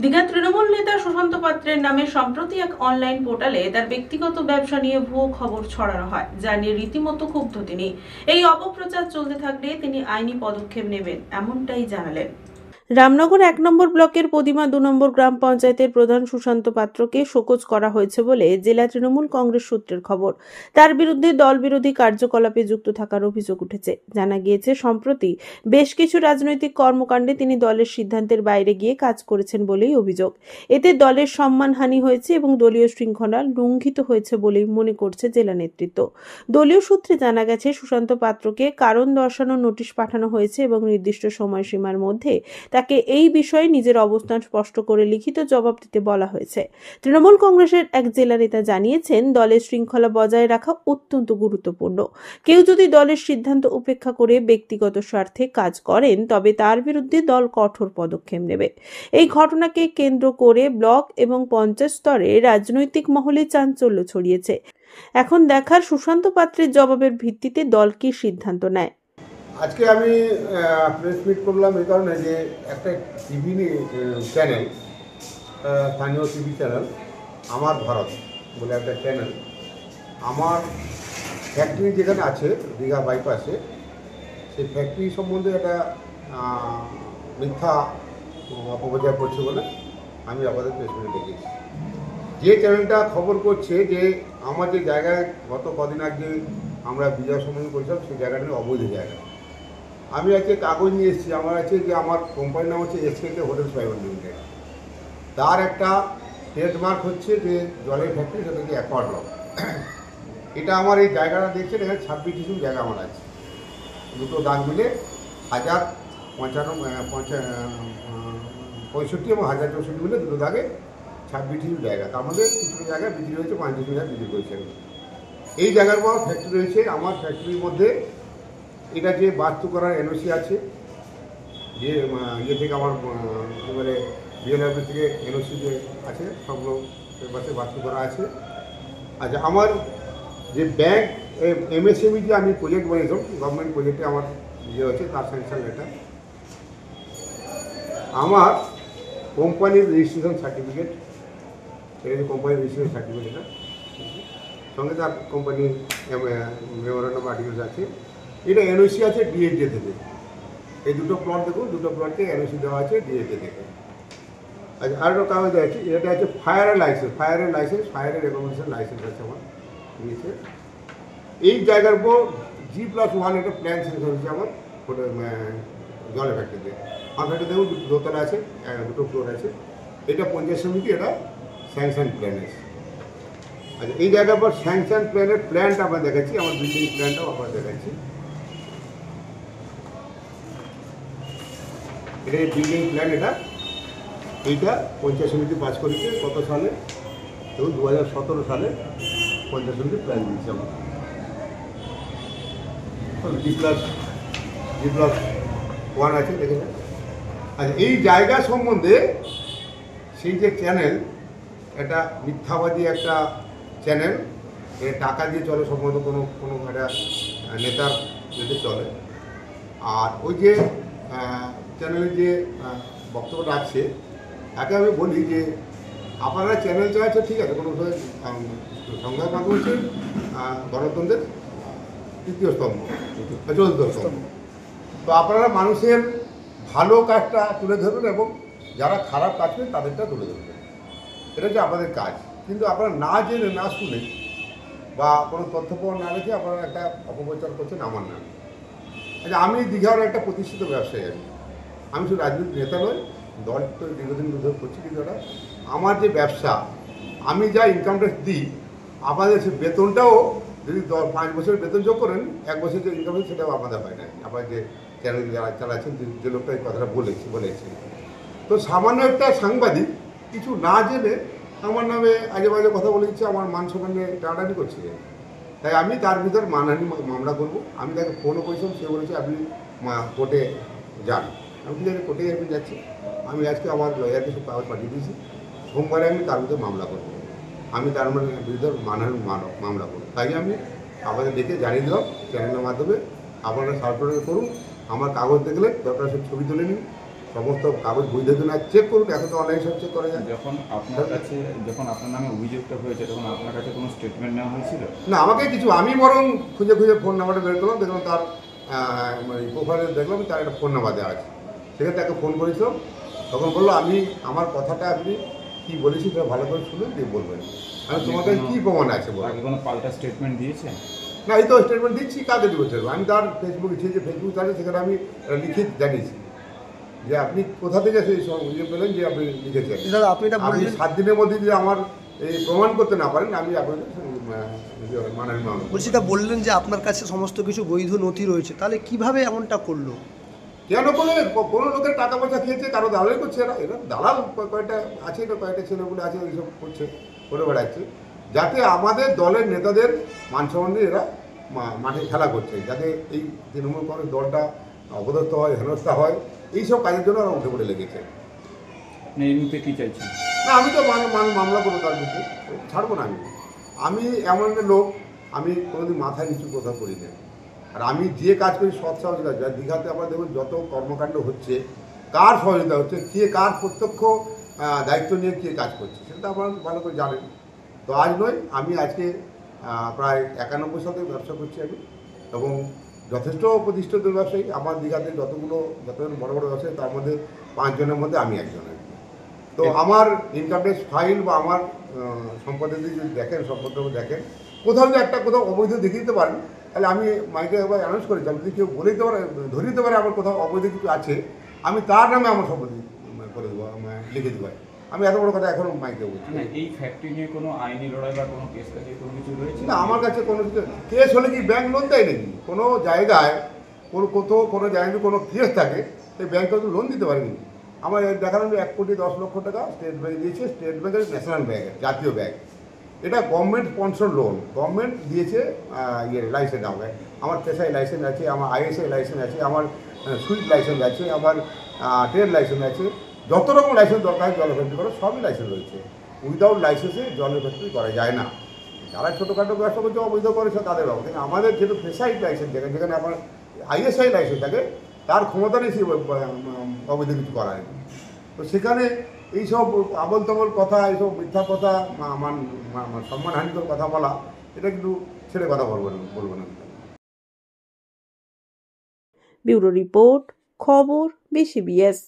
দীঘার তৃণমূল নেতা সুশান্ত পাত্রের নামে সম্প্রতি এক অনলাইন পোর্টালে তার ব্যক্তিগত ব্যবসা নিয়ে ভুয়ো খবর ছড়ানো হয়, যা নিয়ে রীতিমতো ক্ষুব্ধ তিনি। এই অপপ্রচার চলতে থাকলে তিনি আইনি পদক্ষেপ নেবেন, এমনটাই জানালেন। রামনগর ১ নম্বর ব্লকের পদিমা ২ নম্বর গ্রাম পঞ্চায়েতের প্রধান সুশান্ত পাত্রকে শোকজ করা হয়েছে বলে জেলা তৃণমূল কংগ্রেস সূত্রের খবর। তার বিরুদ্ধে দলবিরোধী কার্যকলাপে যুক্ত থাকার অভিযোগ উঠেছে। জানা গিয়েছে, সম্প্রতি বেশ কিছু রাজনৈতিক কর্মকাণ্ডে তিনি দলের সিদ্ধান্তের বাইরে গিয়ে কাজ করেছেন বলেই অভিযোগ। এতে দলের সম্মানহানি হয়েছে এবং দলীয় শৃঙ্খলা লঙ্ঘিত হয়েছে বলেই মনে করছে জেলা নেতৃত্ব। দলীয় সূত্রে জানা গেছে, সুশান্ত পাত্রকে কারণ দর্শানোর নোটিশ পাঠানো হয়েছে এবং নির্দিষ্ট সময়সীমার মধ্যে তাকে এই বিষয়ে নিজের অবস্থান স্পষ্ট করে লিখিত জবাব দিতে বলা হয়েছে। তৃণমূল কংগ্রেসের এক জেলা নেতা জানিয়েছেন, দলের শৃঙ্খলা বজায় রাখা অত্যন্ত গুরুত্বপূর্ণ। কেউ যদি দলের সিদ্ধান্ত উপেক্ষা করে ব্যক্তিগত স্বার্থে কাজ করেন, তবে তার বিরুদ্ধে দল কঠোর পদক্ষেপ নেবে। এই ঘটনাকে কেন্দ্র করে ব্লক এবং পঞ্চায়েত স্তরে রাজনৈতিক মহলে চাঞ্চল্য ছড়িয়েছে। এখন দেখার সুশান্ত পাত্রের জবাবের ভিত্তিতে দল কি সিদ্ধান্ত নেয়। আজকে আমি প্রেস মিট করলাম এই কারণে যে একটা টিভি চ্যানেল, স্থানীয় টিভি চ্যানেল আমার ভারত বলে একটা চ্যানেল, আমার ফ্যাক্টরি যেখানে আছে দীঘা বাইপাসে, সেই ফ্যাক্টরি সম্বন্ধে একটা মিথ্যা অপপ্রচার করছে বলে আমি আমাদের প্রেস মিটে ডেকেছি। যে চ্যানেলটা খবর করছে যে আমার যে জায়গায় গত কদিন আগে আমরা বিজয় সম্মেলন করেছিলাম, সেই জায়গাটা অবৈধ জায়গা। আমি আজকে কাগজ নিয়ে এসেছি, আমার আছে যে আমার কোম্পানির নাম হচ্ছে এসকে হোটেলস প্রাইভেট লিমিটেড। তার একটা ট্রেডমার্ক হচ্ছে যে জলের ফ্যাক্টরি, সেটা হচ্ছে অ্যাকোয়ার্ড লক। এটা আমার এই জায়গাটা দেখছেন, এখানে 26 ডিসিম জায়গা আমার আছে। দুটো দাগ মিলে 1065 এবং 1064 মিলে দুটো দাগে 26 ডিসিম জায়গা। তার মধ্যে কিছু জায়গায় বিক্রি হয়েছে, 5 ডিসিম জায়গা বিক্রি করেছে। এই জায়গার পর ফ্যাক্টরি রয়েছে। আমার ফ্যাক্টরির মধ্যে এটা যে বাস্তু করার এনওসি আছে, যে ইয়ে থেকে আমার এবারে বিএল অফিস থেকে এনওসি যে আছে, সবগুলো পাশে বাস্তু করা আছে। আচ্ছা, আমার যে ব্যাংক এমএসএমই যে আমি প্রজেক্ট বানিয়েছিলাম, গভর্নমেন্ট প্রজেক্টে আমার ইয়ে হচ্ছে, তার স্যাংশন লেটার, আমার কোম্পানির রেজিস্ট্রেশন সার্টিফিকেট, এটা যে কোম্পানির রেজিস্ট্রেশন সার্টিফিকেট, এটা সঙ্গে তার কোম্পানির মেমোরেন্ডাম আর্টিকেলস আছে। এটা এনওসি আছে ডিএডএ থেকে। এই দুটো প্লট দেখুন, দুটো প্লটকে এনওসি দেওয়া আছে ডিএডএ থেকে। আচ্ছা, আরেকটা কাগজ আছে, এটা হচ্ছে ফায়ারের লাইসেন্স, ফায়ারের রেকমেন্ডেশন লাইসেন্স আছে আমার দিয়েছে। এই জায়গার উপর G+1 একটা প্ল্যান স্যাংশন হচ্ছে আমার জলের ফ্যাক্টরিতে। আমার ফ্যাক্টরি দেখুন, দুটো দোতলা আছে, দুটো ফ্লোর আছে। এটা পঞ্চায়েত সমিতি, এটা স্যাংশন প্ল্যান আছে। আচ্ছা, এই জায়গার পর স্যাংশন প্ল্যানের প্ল্যানটা আমরা দেখাচ্ছি, আমার বিল্ডিং প্ল্যানটাও আমরা দেখাচ্ছি। এটা বিল্ডিং প্ল্যান, এইটা পঞ্চায়েত সমিতি পাস করেছে কত সালে, এবং 2017 সালে পঞ্চায়েত সমিতি প্ল্যান দিয়েছে আমরা। G+1 আছে, দেখেছেন। আচ্ছা, এই জায়গা সম্বন্ধে সেই যে চ্যানেল, একটা মিথ্যাবাদী একটা চ্যানেল, টাকা দিয়ে চলে, সম্ভবত কোনো কোনো একটা নেতার যেতে চলে। আর ওই যে চ্যানেলে যে বক্তব্য রাখছে, তাকে আমি বলি যে আপনারা চ্যানেল চালাচ্ছে, ঠিক আছে, কোনো সংবাদ মাধ্যম হচ্ছে গণতন্ত্রের তৃতীয় স্তম্ভ, চতুর্থ স্তম্ভ। তো আপনারা মানুষের ভালো কাজটা তুলে ধরবেন এবং যারা খারাপ কাজ করেন তাদেরটা তুলে ধরবেন, এটা হচ্ছে আপনাদের কাজ। কিন্তু আপনারা না জেনে, না শুনে বা কোনো তথ্য প্রমাণ না রেখে আপনারা একটা অপপ্রচার করছেন আমার নামে। আচ্ছা, আমি দীঘার একটা প্রতিষ্ঠিত ব্যবসায়ী। আমি শুধু রাজনৈতিক নেতা নই, দল তো দীর্ঘদিন ধরে করছি, কিন্তু এটা আমার যে ব্যবসা, আমি যা ইনকাম ট্যাক্স দিই, আপনাদের সে বেতনটাও যদি 5 বছরের বেতন যোগ করেন, 1 বছর যে ইনকাম ট্যাক্স সেটাও আপনাদের হয় না। আপনার যে চ্যানেল যারা চালাচ্ছেন, যে লোকটা এই কথাটা বলেছে, তো সামান্য একটা সাংবাদিক কিছু না জেনে আমার নামে আজে বাজে কথা বলে দিচ্ছে, আমার মান সম্মান নিয়ে টানাটানি করছে। তাই আমি তার ভিতর মানহানি মামলা করব। আমি তাকে ফোনও করেছিলাম, সে বলেছে আপনি কোর্টে যান। আমি ঠিক আছে, কোর্টে আমি যাচ্ছি। আমি আজকে আমার লয়ারকে সব কাগজ পাঠিয়ে দিয়েছি, সোমবারে আমি তার ভিতরে মামলা করব। আমি তার বিরুদ্ধে মানহানি মামলা করব। তাই আমি আপনাদের ডেকে জানিয়ে দিলাম চ্যানেলের মাধ্যমে, আপনারা সার্কুলার করুন। আমার কাগজ দেখলে দরকার সব ছবি তুলে নিন, সমস্ত কাগজ বৈধ কিনা চেক করুন, এখন তো অনলাইন সব চেক করা যায়। যখন আপনার নামে অভিযোগটা হয়েছে তখন আপনার কাছে কোনো স্টেটমেন্ট নেওয়া হয়েছিল? না, আমাকে কিছু, আমি বরং খুঁজে খুঁজে ফোন নাম্বারটা বের করলাম, দেখলাম তার প্রোফাইলে দেখলাম তার একটা ফোন নাম্বার দেওয়া আছে, সেখানে তাকে ফোন করেছিলাম। তখন বললো আমি আমার কথাটা আপনি কী বলেছি সেটা ভালো করে শুনুন দিয়ে বলবেন, আমি তোমাকে কী প্রমাণ আছে বলো। আগে কোনো পাল্টা স্টেটমেন্ট দিয়েছে? না, এই তো স্টেটমেন্ট দিচ্ছি, কাকে দিব স্টেটমেন্ট? আমি তার ফেসবুকে যে ফেসবুক আছে সেখানে আমি লিখে জানিয়েছি যে আপনি কোথা থেকে সেই ইয়ে পেলেন যে আপনি লিখেছেন। দাদা আপনি এটা আপনি বললেন, 7 দিনের মধ্যে যদি আমার এই প্রমাণ করতে না পারেন আমি আপনাদের মানহানি মামলা বলছি এটা বললেন যে আপনার কাছে সমস্ত কিছু বৈধ নথি রয়েছে, তাহলে কিভাবে এমনটা করলো? কেন করে? কোনো লোকের টাকা পয়সা খেয়েছে, কারো দালালি করছে, এরা দালাল কয়েকটা আছে, এটা কয়েকটা ছেলেগুলো আছে এইসব করছে, করে বেড়াচ্ছে, যাতে আমাদের দলের নেতাদের মান সম্মান নিয়ে এরা মাঠে খেলা করছে, যাতে এই তৃণমূল কংগ্রেস দলটা অপদস্থ হয়, হেনস্থা হয়, এইসব কাজের জন্য ওরা উঠে পড়ে লেগেছে। এই মুহূর্তে কী চাইছেন? না, আমি তো মামলা করবো তার বিরুদ্ধে, ছাড়বো না। আমি এমন একটা লোক, আমি কোনোদিন মাথায় নিচু কথা করি না। আর আমি যে কাজ করি সৎ সাহস কাজ। দীঘাতে আমরা দেখুন যত কর্মকাণ্ড হচ্ছে, কার সহযোগিতা হচ্ছে, কে কার প্রত্যক্ষ দায়িত্ব নিয়ে কে কাজ করছে, সেটা আপনারা ভালো করে জানেন। তো আজ নয়, আমি আজকে প্রায় 91 সাল থেকে ব্যবসা করছি আমি, এবং যথেষ্ট প্রতিষ্ঠিত ব্যবসায়ী। আমার দীঘাতে যতগুলো বড় বড় ব্যবসায়ী, তার মধ্যে 5 জনের মধ্যে আমি একজন। তো আমার ইনকাম ট্যাক্স ফাইল বা আমার সম্পদের দিকে যদি দেখেন, সম্পদ দেখেন, কোথাও যদি কোথাও অবৈধ দেখিয়ে দিতে পারেন, তাহলে আমি মাইকে একবার অ্যানাউন্স করেছিলাম, যদি কেউ বলে দিতে পারে, ধরে দিতে পারে আমার কোথাও অবৈধ কিছু আছে, আমি তার নামে আমার সম্পত্তি করে দেবো, লিখে দেবো। আমি এত বড় কথা এখনও মাইকে বলছি। এই ফ্যাক্টরি নিয়ে কোনো আইনি লড়াই বা কোনো কেস কাজে কোনো কিছু রয়েছে? না, আমার কাছে কোনো কিছু কেস হলে কি ব্যাংক লোন দেয় নাকি? কোনো জায়গায় কোনো জায়গায় কোনো কেস থাকে, সেই ব্যাংক হয়তো লোন দিতে পারেনি। আমার দেখালাম 1,10,00,000 টাকা স্টেট ব্যাংক দিয়েছে, স্টেট ব্যাংকের ন্যাশনাল ব্যাংক, জাতীয় ব্যাংক। এটা গভর্নমেন্ট স্পন্সর লোন, গভর্নমেন্ট দিয়েছে। লাইসেন্স আমার পেশায় লাইসেন্স আছে, আমার ISI লাইসেন্স আছে, আমার সুইট লাইসেন্স আছে, আমার ট্রেড লাইসেন্স আছে, যত রকম লাইসেন্স দরকার জলের ফ্যাক্টরি করার সবই লাইসেন্স রয়েছে। উইদাউট লাইসেন্সে জলের ফ্যাক্টরি করা যায় না। যারা ছোটোখাটো ব্যবসা করছে অবৈধ করেছে তাদের ব্যাপার, কিন্তু আমাদের যেহেতু পেশাইড লাইসেন্স থাকে, যেখানে আমার ISI লাইসেন্স থাকে, তার ক্ষমতা নেই সে অবৈধ কিছু করার। তো সেখানে এইসব আবল তাবল কথা, এইসব মিথ্যা কথা, সম্মানহানিকর কথা বলা, এটা কিন্তু ছেড়ে কথা বলবো না। ব্যুরো রিপোর্ট, খবর BCBS।